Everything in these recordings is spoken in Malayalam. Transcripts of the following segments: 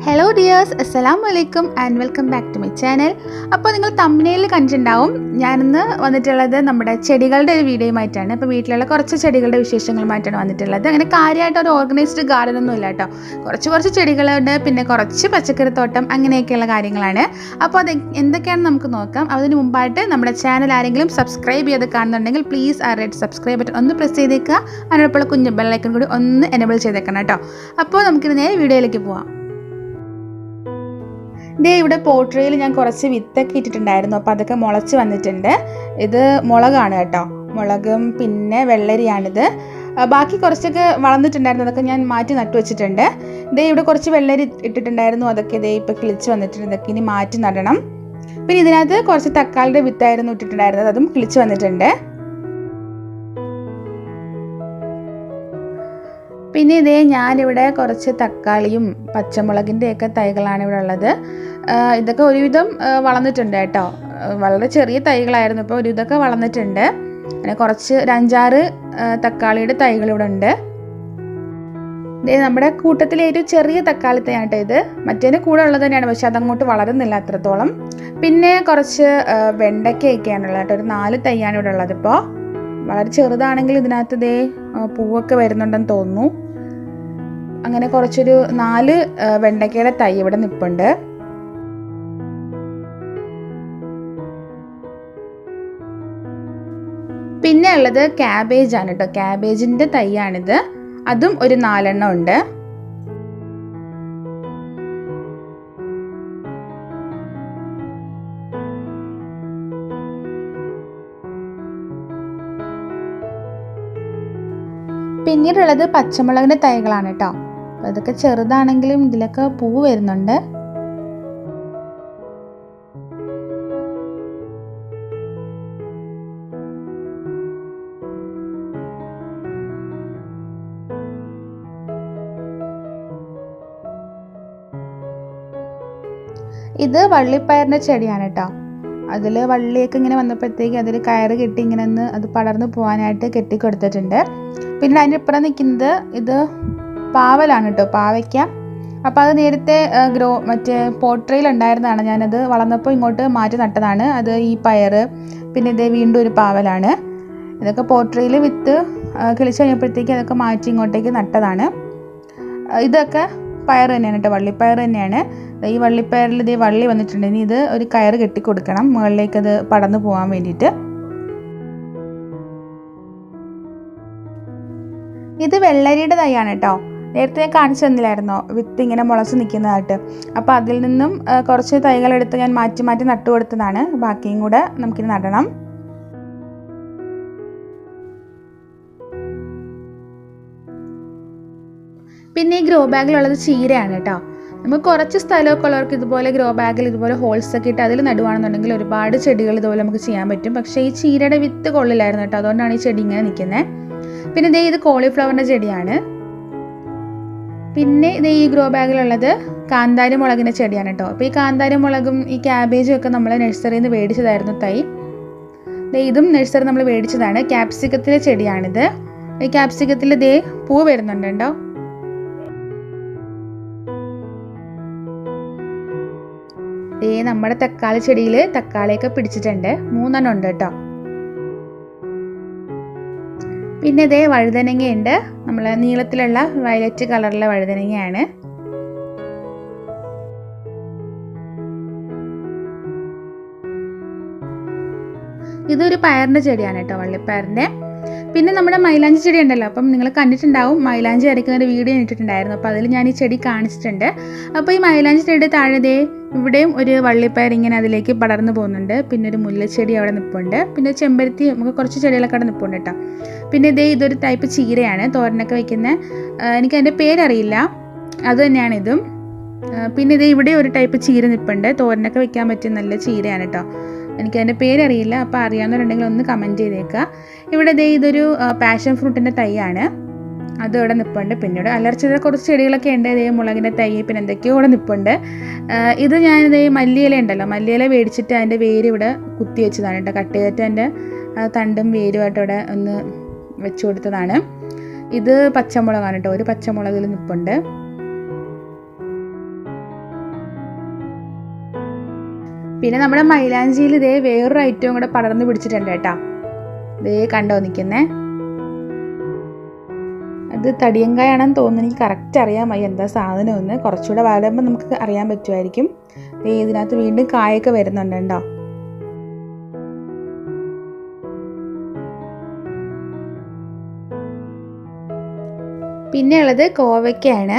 ഹലോ ഡിയേഴ്സ്, അസ്സലാമു അലൈക്കും and welcome back to my channel. അപ്പോൾ നിങ്ങൾ തംബ്നെയിൽ കണ്ടിട്ടുണ്ടാവും, ഞാനിന്ന് വന്നിട്ടുള്ളത് നമ്മുടെ ചെടികളുടെ ഒരു വീഡിയോയുമായിട്ടാണ്. അപ്പോൾ വീട്ടിലുള്ള കുറച്ച് ചെടികളുടെ വിശേഷങ്ങളുമായിട്ടാണ് വന്നിട്ടുള്ളത്. അങ്ങനെ കാര്യമായിട്ട് ഒരു ഓർഗനൈസ്ഡ് ഗാർഡനൊന്നും ഇല്ല കേട്ടോ. കുറച്ച് ചെടികളുണ്ട്, പിന്നെ കുറച്ച് പച്ചക്കറിത്തോട്ടം, അങ്ങനെയൊക്കെയുള്ള കാര്യങ്ങളാണ്. അപ്പോൾ അത് എന്തൊക്കെയാണെന്ന് നമുക്ക് നോക്കാം. അതിന് മുമ്പായിട്ട് നമ്മുടെ ചാനൽ ആരെങ്കിലും സബ്സ്ക്രൈബ് ചെയ്ത് കാണുന്നുണ്ടെങ്കിൽ പ്ലീസ് ആ റെഡ് സബ്സ്ക്രൈബ് ബട്ടൺ ഒന്ന് പ്രസ് ചെയ്തേക്കുക. അതിനോടൊപ്പം കുഞ്ഞു ബെല്ലൈക്കൺ കൂടി ഒന്ന് എനേബിൾ ചെയ്തേക്കണം കേട്ടോ. അപ്പോൾ നമുക്കിത് നേരെ വീഡിയോയിലേക്ക് പോവാം. ഇതേ ഇവിടെ പോട്രിയിൽ ഞാൻ കുറച്ച് വിത്തൊക്കെ ഇട്ടിട്ടുണ്ടായിരുന്നു, അപ്പോൾ അതൊക്കെ മുളച്ച് വന്നിട്ടുണ്ട്. ഇത് മുളകാണ് കേട്ടോ, മുളകും പിന്നെ വെള്ളരിയാണിത്. ബാക്കി കുറച്ചൊക്കെ വളർന്നിട്ടുണ്ടായിരുന്നു, അതൊക്കെ ഞാൻ മാറ്റി നട്ടു വെച്ചിട്ടുണ്ട്. ഇതേ ഇവിടെ കുറച്ച് വെള്ളരി ഇട്ടിട്ടുണ്ടായിരുന്നു, അതൊക്കെ ഇതേ ഇപ്പോൾ കിളിച്ച് വന്നിട്ടുണ്ട്. ഇതൊക്കെ ഇനി മാറ്റി നടണം. പിന്നെ ഇതിനകത്ത് കുറച്ച് തക്കാളിയുടെ വിത്തായിരുന്നു ഇട്ടിട്ടുണ്ടായിരുന്നത്, അതും കിളിച്ച് വന്നിട്ടുണ്ട്. പിന്നെ ഇതേ ഞാനിവിടെ കുറച്ച് തക്കാളിയും പച്ചമുളകിൻ്റെയൊക്കെ തൈകളാണ് ഇവിടെ ഉള്ളത്. ഇതൊക്കെ ഒരുവിധം വളർന്നിട്ടുണ്ട് കേട്ടോ. വളരെ ചെറിയ തൈകളായിരുന്നു, ഇപ്പോൾ ഒരുവിധമൊക്കെ വളർന്നിട്ടുണ്ട്. അങ്ങനെ കുറച്ച് ഒരു 5-6 തക്കാളിയുടെ തൈകൾ ഇവിടെ ഉണ്ട്. ഇതേ നമ്മുടെ കൂട്ടത്തിലെ ഒരു ചെറിയ തക്കാളി തൈയാണ് കേട്ടോ ഇത്. മറ്റേതിന് കൂടെ ഉള്ളത് തന്നെയാണ്, പക്ഷെ അതങ്ങോട്ട് വളരുന്നില്ല അത്രത്തോളം. പിന്നെ കുറച്ച് വെണ്ടയ്ക്കയൊക്കെയാണുള്ളത് കേട്ടോ. ഒരു 4 തൈയാണ് ഇവിടെ ഉള്ളത്. ഇപ്പോൾ വളരെ ചെറുതാണെങ്കിൽ ഇതിനകത്ത് ഇതേ പൂവൊക്കെ വരുന്നുണ്ടെന്ന് തോന്നുന്നു. അങ്ങനെ കുറച്ചൊരു 4 വെണ്ടയ്ക്കയുടെ തൈ ഇവിടെ നിൽപ്പുണ്ട്. പിന്നെ ഉള്ളത് ക്യാബേജ് ആണ് കേട്ടോ. ക്യാബേജിൻ്റെ തൈയാണിത്, അതും ഒരു 4 എണ്ണം ഉണ്ട്. പിന്നീടുള്ളത് പച്ചമുളകിൻ്റെ തൈകളാണ് കേട്ടോ. അപ്പോൾ ഇതൊക്കെ ചെറുതാണെങ്കിലും ഇതിലൊക്കെ പൂ വരുന്നുണ്ട്. ഇത് വള്ളിപ്പയറിൻ്റെ ചെടിയാണ് കേട്ടോ. അതിൽ വള്ളിയൊക്കെ ഇങ്ങനെ വന്നപ്പോഴത്തേക്ക് അതിൽ കയറ് കെട്ടി ഇങ്ങനെ ഒന്ന് അത് പടർന്നു പോകാനായിട്ട് കെട്ടിക്കൊടുത്തിട്ടുണ്ട്. പിന്നെ അതിൻ്റെ ഇപ്പുറം നിൽക്കുന്നത് ഇത് പാവലാണ് കേട്ടോ, പാവയ്ക്ക. അപ്പോൾ അത് നേരത്തെ മറ്റേ പോട്രയിൽ ഉണ്ടായിരുന്നതാണ്, ഞാനത് വളർന്നപ്പോൾ ഇങ്ങോട്ട് മാറ്റി നട്ടതാണ്. അത് ഈ പയറ്, പിന്നെ ഇത് വീണ്ടും ഒരു പാവലാണ്. ഇതൊക്കെ പോട്രയിൽ വിത്ത് കിളിച്ച് കഴിഞ്ഞപ്പോഴത്തേക്ക് അതൊക്കെ മാറ്റി ഇങ്ങോട്ടേക്ക് നട്ടതാണ്. ഇതൊക്കെ പയർ തന്നെയാണ് കേട്ടോ, വള്ളിപ്പയർ തന്നെയാണ്. ഈ വള്ളിപ്പയറിൽ ഇതേ വള്ളി വന്നിട്ടുണ്ട്. ഇനി ഇത് ഒരു കയറ് കെട്ടിക്കൊടുക്കണം മുകളിലേക്ക് അത് പടർന്നു പോകാൻ വേണ്ടിയിട്ട്. ഇത് വെള്ളരിയുടെ തൈയാണ് കേട്ടോ. നേരത്തെ ഞാൻ കാണിച്ചു തന്നില്ലായിരുന്നോ വിത്ത് ഇങ്ങനെ മുളച്ച് നിൽക്കുന്നതായിട്ട്. അപ്പോൾ അതിൽ നിന്നും കുറച്ച് തൈകളെടുത്ത് ഞാൻ മാറ്റി നട്ടു കൊടുത്തതാണ്. ബാക്കിയും കൂടെ നമുക്കിത് നടണം. പിന്നെ ഈ ഗ്രോ ബാഗിലുള്ളത് ചീരയാണ് കേട്ടോ. നമുക്ക് കുറച്ച് സ്ഥലമൊക്കെ ഉള്ളവർക്ക് ഇതുപോലെ ഗ്രോ ബാഗിൽ ഇതുപോലെ ഹോൾസ് ഒക്കെ ഇട്ട് അതിൽ നടുവാണെന്നുണ്ടെങ്കിൽ ഒരുപാട് ചെടികൾ ഇതുപോലെ നമുക്ക് ചെയ്യാൻ പറ്റും. പക്ഷേ ഈ ചീരയുടെ വിത്ത് കൊള്ളില്ലായിരുന്നു കേട്ടോ, അതുകൊണ്ടാണ് ഈ ചെടി ഇങ്ങനെ നിൽക്കുന്നത്. പിന്നെ ഇതേ ഇത് കോളിഫ്ലവറിൻ്റെ ചെടിയാണ്. പിന്നെ ഇത് ഈ ഗ്രോ ബാഗിലുള്ളത് കാന്താരി മുളകിൻ്റെ ചെടിയാണ് കേട്ടോ. അപ്പോൾ ഈ കാന്താരി മുളകും ഈ ക്യാബേജും ഒക്കെ നമ്മൾ നഴ്സറിയിൽ നിന്ന് മേടിച്ചതായിരുന്നു തൈ. ഇതും നഴ്സറി നമ്മൾ മേടിച്ചതാണ്. ക്യാപ്സിക്കത്തിലെ ചെടിയാണിത്. ഈ ക്യാപ്സിക്കത്തിൽ ഇതേ പൂ വരുന്നുണ്ട് കേട്ടോ. നമ്മുടെ തക്കാളി ചെടിയിൽ തക്കാളിയൊക്കെ പിടിച്ചിട്ടുണ്ട്, 3 എണ്ണം ഉണ്ട് കേട്ടോ. പിന്നെ ഇതേ വഴുതനങ്ങയുണ്ട്, നമ്മൾ നീളത്തിലുള്ള വയലറ്റ് കളറിലെ വഴുതനങ്ങയാണ്. ഇതൊരു പയറിൻ്റെ ചെടിയാണ് കേട്ടോ, വള്ളിപ്പയറിൻ്റെ. പിന്നെ നമ്മുടെ മൈലാഞ്ചി ചെടി ഉണ്ടല്ലോ, അപ്പം നിങ്ങൾ കണ്ടിട്ടുണ്ടാവും, മൈലാഞ്ചി അരയ്ക്കുന്ന ഒരു വീഡിയോ ഇട്ടിട്ടുണ്ടായിരുന്നു. അപ്പോൾ അതിൽ ഞാൻ ഈ ചെടി കാണിച്ചിട്ടുണ്ട്. അപ്പോൾ ഈ മൈലാഞ്ചി ചെടിയുടെ താഴെ ഇവിടെയും ഒരു വള്ളിപ്പയർ ഇങ്ങനെ അതിലേക്ക് പടർന്നു പോകുന്നുണ്ട്. പിന്നെ ഒരു മുല്ലച്ചെടി അവിടെ നിൽപ്പുണ്ട്. പിന്നെ ചെമ്പരത്തി, നമുക്ക് കുറച്ച് ചെടികളൊക്കെ അവിടെ നിൽപ്പുണ്ട് കേട്ടോ. പിന്നെ ഇതൊരു ടൈപ്പ് ചീരയാണ്, തോരനൊക്കെ വയ്ക്കുന്നത്. എനിക്ക് അതിൻ്റെ പേരറിയില്ല, അത് തന്നെയാണ് ഇതും. പിന്നെ ഇവിടെ ഒരു ടൈപ്പ് ചീര നിൽപ്പുണ്ട്, തോരനൊക്കെ വയ്ക്കാൻ പറ്റിയ നല്ല ചീരയാണ് കേട്ടോ. എനിക്കതിൻ്റെ പേരറിയില്ല, അപ്പോൾ അറിയാവുന്നവരുണ്ടെങ്കിൽ ഒന്ന് കമൻറ്റ് ചെയ്തേക്കുക. ഇവിടെ ഇതൊരു പാഷൻ ഫ്രൂട്ടിൻ്റെ തൈയാണ്, അതും ഇവിടെ നിൽപ്പുണ്ട്. പിന്നെ ഇവിടെ അലർച്ചയുടെ കുറച്ച് ചെടികളൊക്കെ ഉണ്ട്. മുളകിൻ്റെ തൈ, പിന്നെ എന്തൊക്കെയോ ഇവിടെ നിൽപ്പുണ്ട്. ഇത് ഞാനിത് മല്ലിയില ഉണ്ടല്ലോ, മല്ലിയില മേടിച്ചിട്ട് അതിൻ്റെ വേര് ഇവിടെ കുത്തി വെച്ചതാണ് കേട്ടോ. കട്ട് ചെയ്തിട്ട് അതിൻ്റെ തണ്ടും വേരുമായിട്ട് ഇവിടെ ഒന്ന് വെച്ച് കൊടുത്തതാണ്. ഇത് പച്ചമുളകാണ് കേട്ടോ, ഒരു പച്ചമുളകിൽ നിൽപ്പുണ്ട്. പിന്നെ നമ്മുടെ മൈലാഞ്ചിയിൽ ഇതേ വേറൊരു ഐറ്റവും കൂടെ പടർന്ന് പിടിച്ചിട്ടുണ്ട് കേട്ടോ. ഇതേ കണ്ടോ നിൽക്കുന്നേ, അത് തടിയങ്കായാണെന്ന് തോന്നുന്നു. എനിക്ക് കറക്റ്റ് അറിയാൻ വയ്യ എന്താ സാധനമെന്ന്. കുറച്ചുകൂടെ വളരുമ്പോൾ നമുക്ക് അറിയാൻ പറ്റുമായിരിക്കും. ഇതിനകത്ത് വീണ്ടും കായൊക്കെ വരുന്നുണ്ട് കേട്ടോ. പിന്നെ ഉള്ളത് കോവയ്ക്കാണ്.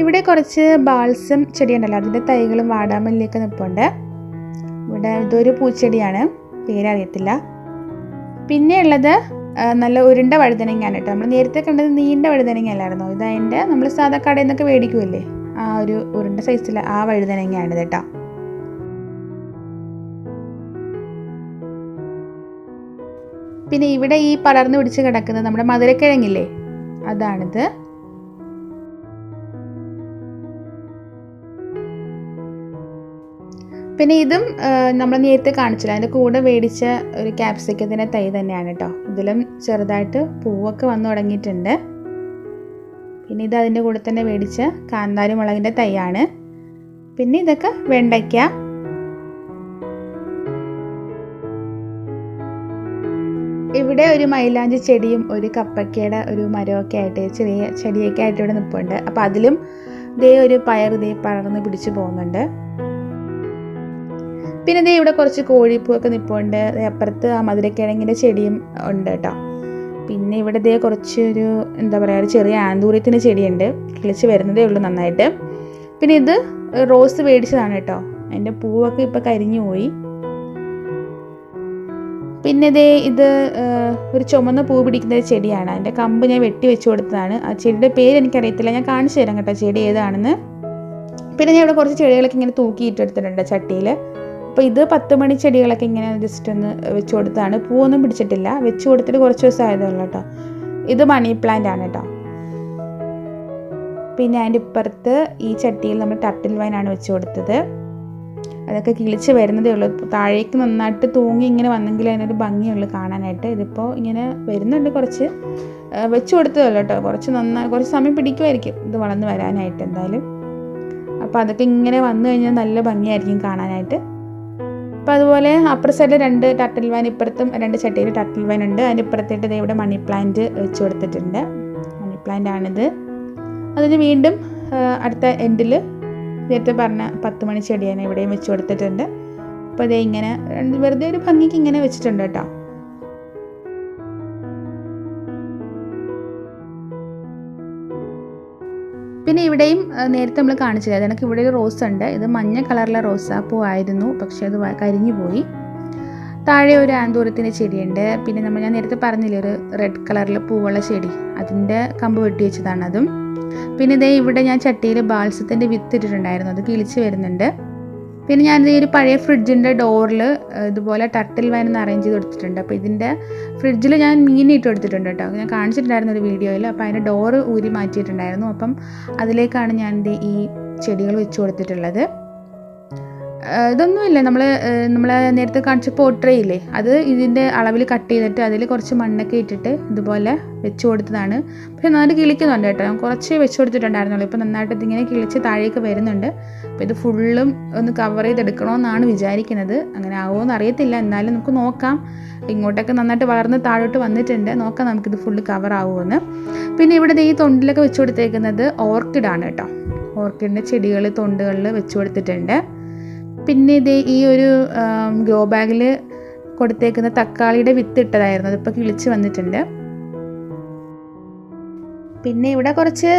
ഇവിടെ കുറച്ച് ബാൾസം ചെടിയുണ്ടല്ലോ, അതിൻ്റെ തൈകളും വാടാമല്ലിയൊക്കെ നിൽപ്പുണ്ട്. ഇവിടെ ഇതൊരു പൂച്ചെടിയാണ്, പേരറിയത്തില്ല. പിന്നെ ഉള്ളത് നല്ല ഉരുണ്ട വഴുതനങ്ങയാണ് കേട്ടോ. നമ്മൾ നേരത്തെ കണ്ടത് നീണ്ട വഴുതനങ്ങ അല്ലായിരുന്നോ, ഇതതിൻ്റെ നമ്മൾ സാധാ കടയിൽ നിന്നൊക്കെ മേടിക്കുമല്ലേ, ആ ഒരു ഉരുണ്ട സൈസിൽ ആ വഴുതനങ്ങയാണ് കേട്ടോ. പിന്നെ ഇവിടെ ഈ പടർന്നു പിടിച്ച് കിടക്കുന്നത് നമ്മുടെ മധുരക്കിഴങ്ങില്ലേ, അതാണിത്. പിന്നെ ഇതും നമ്മൾ നേരത്തെ കാണിച്ചില്ല, അതിൻ്റെ കൂടെ മേടിച്ച ഒരു ക്യാപ്സിക്കത്തിൻ്റെ തൈ തന്നെയാണ് കേട്ടോ. ഇതിലും ചെറുതായിട്ട് പൂവൊക്കെ വന്നു തുടങ്ങിയിട്ടുണ്ട്. പിന്നെ ഇത് അതിൻ്റെ കൂടെ തന്നെ മേടിച്ച കാന്താരി മുളകിൻ്റെ തൈയാണ്. പിന്നെ ഇതൊക്കെ വെണ്ടയ്ക്ക. ഇവിടെ ഒരു മൈലാഞ്ചി ചെടിയും ഒരു കപ്പയ്ക്കയുടെ ഒരു മരമൊക്കെ ആയിട്ട് ചെറിയ ചെടിയൊക്കെ ആയിട്ട് ഇവിടെ നിൽപ്പുണ്ട്. അപ്പോൾ അതിലും ഇതേ ഒരു പയർ ഇതേ പടർന്ന് പിടിച്ച് പോകുന്നുണ്ട്. പിന്നെ ഇതേ ഇവിടെ കുറച്ച് കോഴിപ്പൂവൊക്കെ നിൽപ്പുണ്ട്. അപ്പുറത്ത് ആ മധുരക്കിഴങ്ങിൻ്റെ ചെടിയും ഉണ്ട് കേട്ടോ. പിന്നെ ഇവിടെ ഇതേ കുറച്ചൊരു എന്താ പറയുക, ഒരു ചെറിയ ആന്തൂര്യത്തിൻ്റെ ചെടിയുണ്ട്, കിളിച്ച് വരുന്നതേ ഉള്ളൂ നന്നായിട്ട്. പിന്നെ ഇത് റോസ് മേടിച്ചതാണ് കേട്ടോ, അതിൻ്റെ പൂവൊക്കെ ഇപ്പോൾ കരിഞ്ഞു പോയി. പിന്നെ ഇത് ഒരു ചുമന്ന പൂ പിടിക്കുന്ന ഒരു ചെടിയാണ്, അതിൻ്റെ കമ്പ് ഞാൻ വെട്ടി വെച്ച് കൊടുത്തതാണ്. ആ ചെടിയുടെ പേര് എനിക്കറിയത്തില്ല, ഞാൻ കാണിച്ചു തരാം കേട്ടോ ചെടി ഏതാണെന്ന്. പിന്നെ ഞാൻ ഇവിടെ കുറച്ച് ചെടികളൊക്കെ ഇങ്ങനെ തൂക്കിയിട്ടെടുത്തിട്ടുണ്ട് ചട്ടിയിൽ. അപ്പോൾ ഇത് 10 മണി ചെടികളൊക്കെ ഇങ്ങനെ ജസ്റ്റ് ഒന്ന് വെച്ച് കൊടുത്താണ്. പൂവൊന്നും പിടിച്ചിട്ടില്ല, വെച്ച് കൊടുത്തിട്ട് കുറച്ച് ദിവസം ആയതുള്ളൂ കേട്ടോ. ഇത് മണി പ്ലാന്റ് ആണ് കേട്ടോ. പിന്നെ അതിൻ്റെ ഇപ്പുറത്ത് ഈ ചട്ടിയിൽ നമ്മൾ ടർട്ടിൽ വൈനാണ് വെച്ച് കൊടുത്തത്. അതൊക്കെ കിളിച്ച് വരുന്നതേ ഉള്ളൂ. താഴേക്ക് നന്നായിട്ട് തൂങ്ങി ഇങ്ങനെ വന്നെങ്കിൽ അതിനൊരു ഭംഗിയുള്ളൂ കാണാനായിട്ട്. ഇതിപ്പോൾ ഇങ്ങനെ വരുന്നുണ്ട്, കുറച്ച് വെച്ച് കൊടുത്തതല്ലോ കേട്ടോ. കുറച്ച് സമയം പിടിക്കുമായിരിക്കും ഇത് വളർന്ന് വരാനായിട്ട് എന്തായാലും. അപ്പോൾ അതൊക്കെ ഇങ്ങനെ വന്നു കഴിഞ്ഞാൽ നല്ല ഭംഗിയായിരിക്കും കാണാനായിട്ട്. അപ്പോൾ അതുപോലെ അപ്പുറ സൈഡിൽ 2 ടർട്ടിൽ വൈൻ, ഇപ്പുറത്തും 2 ചട്ടിയിൽ ടർട്ടിൽ വൈൻ ഉണ്ട്. അതിൻ്റെ ഇപ്പുറത്തേട്ട് ഇവിടെ മണി പ്ലാന്റ് വെച്ച് കൊടുത്തിട്ടുണ്ട്. മണി പ്ലാന്റ് ആണിത്. അതിന് വീണ്ടും അടുത്ത എൻഡിൽ നേരത്തെ പറഞ്ഞ 10 മണി ചെടിയാണ് ഇവിടെയും വെച്ച് കൊടുത്തിട്ടുണ്ട്. അപ്പോൾ അതേ ഇങ്ങനെ വെറുതെ ഒരു ഭംഗിക്ക് ഇങ്ങനെ വെച്ചിട്ടുണ്ട് കേട്ടോ. പിന്നെ ഇവിടെയും നേരത്തെ നമ്മൾ കാണിച്ചത് എനിക്ക് ഇവിടെ ഒരു റോസ് ഉണ്ട്. ഇത് മഞ്ഞ കളറിലെ റോസാപ്പൂ ആയിരുന്നു, പക്ഷേ അത് കരിഞ്ഞു പോയി. താഴെ ഒരു ആന്തൂരത്തിൻ്റെ ചെടിയുണ്ട്. പിന്നെ ഞാൻ നേരത്തെ പറഞ്ഞില്ലേ ഒരു റെഡ് കളറിൽ പൂവുള്ള ചെടി, അതിൻ്റെ കമ്പ് വെട്ടി വെച്ചതാണ് അതും. പിന്നെ ഇവിടെ ഞാൻ ചട്ടിയിൽ ബാൾസത്തിൻ്റെ വിത്ത് ഇട്ടിട്ടുണ്ടായിരുന്നു, അത് കിളിച്ച് വരുന്നുണ്ട്. പിന്നെ ഞാൻ ഈ ഒരു പഴയ ഫ്രിഡ്ജിൻ്റെ ഡോറിൽ ഇതുപോലെ ടർട്ടിൽ വൈൻ ഒന്ന് അറേഞ്ച് ചെയ്ത് കൊടുത്തിട്ടുണ്ട്. അപ്പോൾ ഇതിൻ്റെ ഫ്രിഡ്ജിൽ ഞാൻ മീനിട്ട് കൊടുത്തിട്ടുണ്ട് കേട്ടോ, ഞാൻ കാണിച്ചിട്ടുണ്ടായിരുന്നു ഒരു വീഡിയോയിൽ. അപ്പോൾ അതിൻ്റെ ഡോറ് ഊരി മാറ്റിയിട്ടുണ്ടായിരുന്നു. അപ്പം അതിലേക്കാണ് ഞാൻ ഈ ചെടികൾ വെച്ച് കൊടുത്തിട്ടുള്ളത്. ഇതൊന്നുമില്ല, നമ്മൾ നേരത്തെ കാണിച്ച പോട്രേ ഇല്ലേ, അത് ഇതിൻ്റെ അളവിൽ കട്ട് ചെയ്തിട്ട് അതിൽ കുറച്ച് മണ്ണൊക്കെ ഇട്ടിട്ട് ഇതുപോലെ വെച്ച് കൊടുത്തതാണ്. പക്ഷെ നന്നായിട്ട് കിളിക്കുന്നുണ്ട് കേട്ടോ. ഞാൻ കുറച്ച് വെച്ച് കൊടുത്തിട്ടുണ്ടായിരുന്നുള്ളൂ. ഇപ്പോൾ നന്നായിട്ട് ഇതിങ്ങനെ കിളിച്ച് താഴേക്ക് വരുന്നുണ്ട്. അപ്പോൾ ഇത് ഫുള്ളും ഒന്ന് കവർ ചെയ്തെടുക്കണമെന്നാണ് വിചാരിക്കുന്നത്. അങ്ങനെ ആവുമോയെന്ന് അറിയത്തില്ല, എന്നാലും നമുക്ക് നോക്കാം. ഇങ്ങോട്ടൊക്കെ നന്നായിട്ട് വളർന്ന് താഴോട്ട് വന്നിട്ടുണ്ട്, നോക്കാം നമുക്കിത് ഫുള്ള് കവർ ആവുമെന്ന്. പിന്നെ ഇവിടെ ഈ തൊണ്ടിലൊക്കെ വെച്ച് കൊടുത്തേക്കുന്നത് ഓർക്കിഡാണ് കേട്ടോ. ഓർക്കിഡിൻ്റെ ചെടികൾ തൊണ്ടുകളിൽ വെച്ച് കൊടുത്തിട്ടുണ്ട്. പിന്നെ ഈ ഒരു ഗ്രോ ബാഗിൽ കൊടുത്തേക്കുന്ന തക്കാളിയുടെ വിത്ത് ഇട്ടതായിരുന്നു, അതിപ്പോൾ കിളിച്ച് വന്നിട്ടുണ്ട്. പിന്നെ ഇവിടെ കുറച്ച്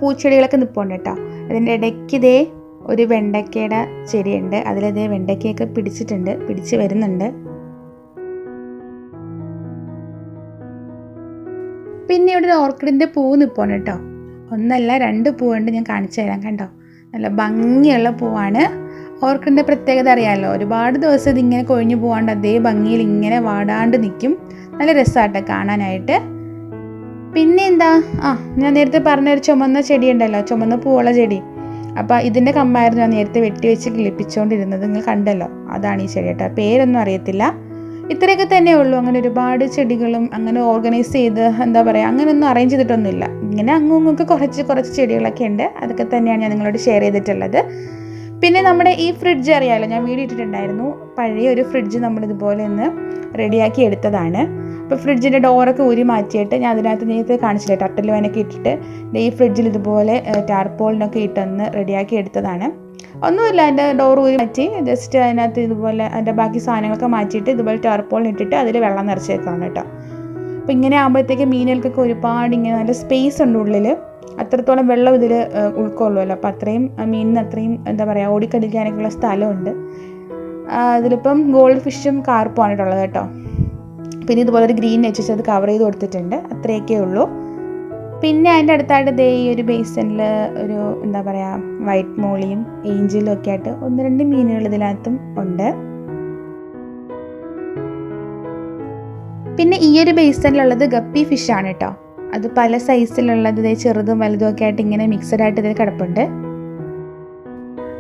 പൂച്ചെടികളൊക്കെ നിൽപ്പുണ്ട് കേട്ടോ. അതിൻ്റെ ഇടയ്ക്ക് ഒരു വെണ്ടയ്ക്കയുടെ ചെടിയുണ്ട്, അതിലതേ വെണ്ടയ്ക്കയൊക്കെ പിടിച്ച് വരുന്നുണ്ട്. പിന്നെ ഇവിടെ ഒരു ഓർക്കിഡിൻ്റെ പൂവ് നിൽപ്പുണ്ട് കേട്ടോ. ഒന്നല്ല 2 പൂവുണ്ട്, ഞാൻ കാണിച്ചു തരാം. കണ്ടോ, നല്ല ഭംഗിയുള്ള പൂവാണ്. ഓർക്കിഡിൻ്റെ പ്രത്യേകത അറിയാമല്ലോ, ഒരുപാട് ദിവസം ഇതിങ്ങനെ കൊഴിഞ്ഞു പോകാണ്ട് അതേ ഭംഗിയിൽ ഇങ്ങനെ വാടാണ്ട് നിൽക്കും. നല്ല രസമാട്ടോ കാണാനായിട്ട്. പിന്നെ ഞാൻ നേരത്തെ പറഞ്ഞൊരു ചുമന്ന ചെടി ഉണ്ടല്ലോ, ചുമന്ന പൂവുള്ള ചെടി. അപ്പോൾ ഇതിൻ്റെ കമ്പായിരുന്നു ഞാൻ നേരത്തെ വെട്ടി വെച്ച് കിളിപ്പിച്ചുകൊണ്ടിരുന്നത്, നിങ്ങൾ കണ്ടല്ലോ, അതാണ് ഈ ചെടി കേട്ടോ. പേരൊന്നും അറിയത്തില്ല. ഇത്രയൊക്കെ തന്നെ ഉള്ളൂ. അങ്ങനെ ഒരുപാട് ചെടികളും അങ്ങനെ ഓർഗനൈസ് ചെയ്ത് എന്താ പറയുക അങ്ങനെയൊന്നും അറേഞ്ച് ചെയ്തിട്ടൊന്നുമില്ല. ഇങ്ങനെ അങ്ങൊക്കെ കുറച്ച് ചെടികളൊക്കെ ഉണ്ട്. അതൊക്കെ തന്നെയാണ് ഞാൻ നിങ്ങളോട് ഷെയർ ചെയ്തിട്ടുള്ളത്. പിന്നെ നമ്മുടെ ഈ ഫ്രിഡ്ജ് അറിയാമല്ലോ, ഞാൻ വീഡിയോ ഇട്ടിട്ടുണ്ടായിരുന്നു. പഴയ ഒരു ഫ്രിഡ്ജ് നമ്മളിതുപോലെ ഒന്ന് റെഡിയാക്കി എടുത്തതാണ്. അപ്പോൾ ഫ്രിഡ്ജിൻ്റെ ഡോറൊക്കെ ഊരി മാറ്റിയിട്ട് ഞാൻ അതിനകത്ത് നേരത്തെ കാണിച്ചില്ല, ടർട്ടിൽ വൈനൊക്കെ ഇട്ടിട്ട് ഈ ഫ്രിഡ്ജിൽ ഇതുപോലെ ടാർപോളിനൊക്കെ ഇട്ടൊന്ന് റെഡിയാക്കി എടുത്തതാണ്. ഒന്നുമില്ല, അതിൻ്റെ ഡോർ ഊരി മാറ്റി ജസ്റ്റ് അതിനകത്ത് ഇതുപോലെ അതിൻ്റെ ബാക്കി സാധനങ്ങളൊക്കെ മാറ്റിയിട്ട് ഇതുപോലെ ടാർപോളിന് ഇട്ടിട്ട് അതിൽ വെള്ളം നിറച്ചേക്കാണ് കേട്ടോ. അപ്പോൾ ഇങ്ങനെ ആകുമ്പോഴത്തേക്ക് മീനുകൾക്കൊക്കെ ഒരുപാട് ഇങ്ങനെ നല്ല സ്പേസ് ഉണ്ട് ഉള്ളിൽ, അത്രത്തോളം വെള്ളം ഇതിൽ ഉൾക്കൊള്ളുമല്ലോ. അപ്പോൾ അത്രയും മീനിന് അത്രയും എന്താ പറയുക ഓടിക്കടിക്കാനൊക്കെയുള്ള സ്ഥലമുണ്ട്. അതിലിപ്പം ഗോൾഡ് ഫിഷും കാർപ്പുമാണ് ഉള്ളത് കേട്ടോ. പിന്നെ ഇതുപോലെ ഒരു ഗ്രീൻ നെറ്റ് അത് കവർ ചെയ്ത് കൊടുത്തിട്ടുണ്ട്. അത്രയൊക്കെ ഉള്ളൂ. പിന്നെ അതിൻ്റെ അടുത്തായിട്ട് ദേ ഈ ഒരു ബേസിനിൽ ഒരു എന്താ പറയുക വൈറ്റ് മോളിയും ഏഞ്ചലും ഒക്കെ ആയിട്ട് 1-2 മീനുകൾ ഇതിനകത്തും ഉണ്ട്. പിന്നെ ഈ ഒരു ബേസിനിലുള്ളത് ഗപ്പി ഫിഷാണ് കേട്ടോ. അത് പല സൈസിലുള്ളത് ചെറുതും വലുതും ഒക്കെ ആയിട്ട് ഇങ്ങനെ മിക്സഡ് ആയിട്ട് ഇതിൽ കിടപ്പുണ്ട്.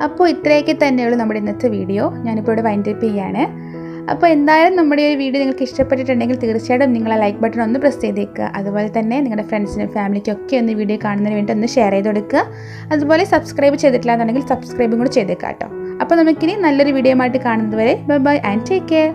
അപ്പോൾ ഇത്രയൊക്കെ തന്നെയുള്ളൂ നമ്മുടെ ഇന്നത്തെ വീഡിയോ. ഞാനിപ്പോൾ ഇവിടെ വൈൻഡ് അപ്പ് ചെയ്യാണ്. അപ്പോൾ എന്തായാലും നമ്മുടെ ഈ വീഡിയോ നിങ്ങൾക്ക് ഇഷ്ടപ്പെട്ടിട്ടുണ്ടെങ്കിൽ തീർച്ചയായിട്ടും നിങ്ങൾ ആ ലൈക്ക് ബട്ടൺ ഒന്ന് പ്രസ് ചെയ്തേക്കുക. അതുപോലെ തന്നെ നിങ്ങളുടെ ഫ്രണ്ട്സിനും ഫാമിലിക്കൊക്കെ ഒന്ന് വീഡിയോ കാണുന്നതിന് വേണ്ടി ഒന്ന് ഷെയർ ചെയ്ത് കൊടുക്കുക. അതുപോലെ സബ്സ്ക്രൈബ് ചെയ്തിട്ടില്ല എന്നുണ്ടെങ്കിൽ സബ്സ്ക്രൈബും കൂടി ചെയ്തേക്കാം കേട്ടോ. അപ്പോൾ നമുക്കിനി നല്ലൊരു വീഡിയോ ആയിട്ട് കാണുന്നത് വരെ bye bye and take care.